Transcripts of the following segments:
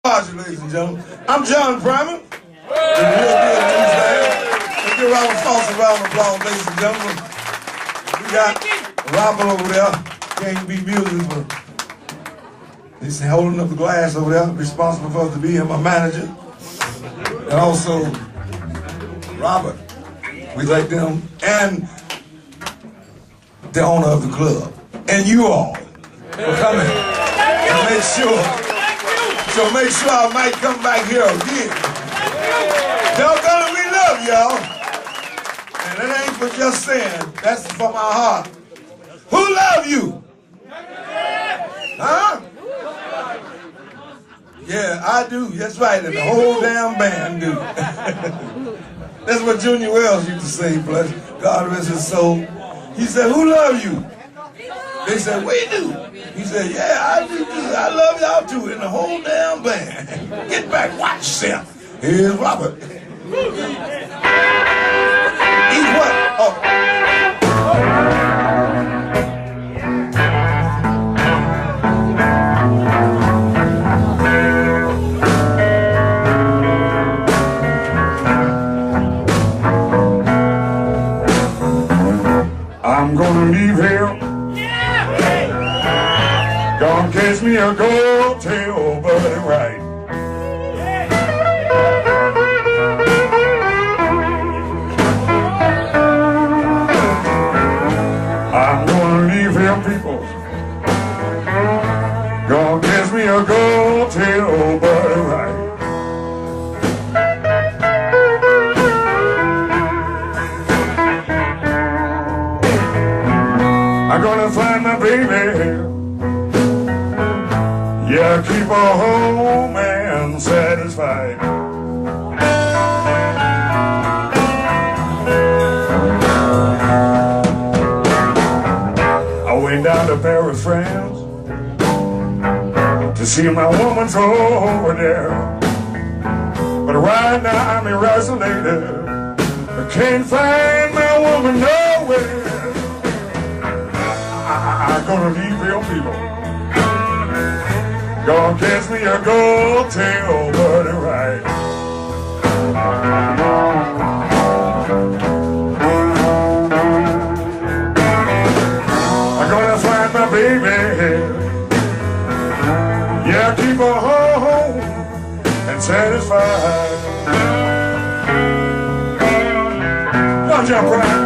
Ladies and gentlemen, I'm John Primer. Let's give Robbert Fossen a round of applause, ladies and gentlemen. We got Robbert over there. Can't be music, but he's holding up the glass over there, responsible for us to be here, my manager. And also, Robbert. We thank them and the owner of the club. And you all for coming. And make sure I might come back here again. Doggone, we love y'all. And it ain't for just saying, that's from our heart. Who love you? Huh? Yeah, I do. That's right, and the whole damn band do. That's what Junior Wells used to say, bless God rest his soul. He said, who love you? They said, we do. He said, yeah, I do too. I love y'all too, and the whole damn band. Get back, watch yourself. Here's Robbert. Eat what? Oh. I'm gonna leave here. Gonna catch me a gold tail, buddy, right. I'm gonna leave here, people. Gonna catch me a gold tail, buddy, right. I'm gonna find my baby. Yeah, keep her home and satisfied. I went down to Paris, France to see my woman's over there. But right now I'm in Ruiselede. I can't find my woman nowhere. I'm gonna leave real people. Gonna catch me a gold tail, buddy, right. I'm gonna find my baby. Yeah, keep her home and satisfied. Don't jump right.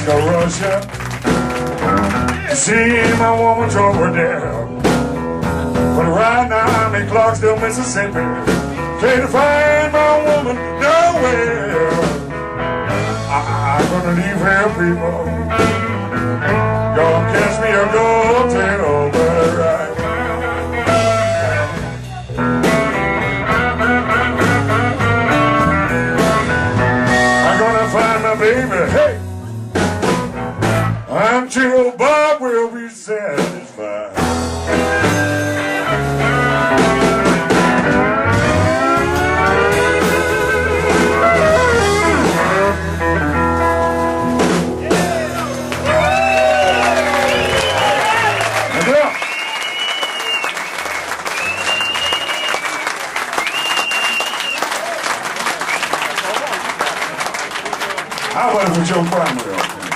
Russia, see my woman's over there. But right now I'm in Clarksville, Mississippi. Can't find my woman nowhere. I'm gonna leave here, people. Gonna catch me a gold tail, but right. I'm gonna find my baby, hey. Until Bob will be satisfied. How about it for Joe Primary?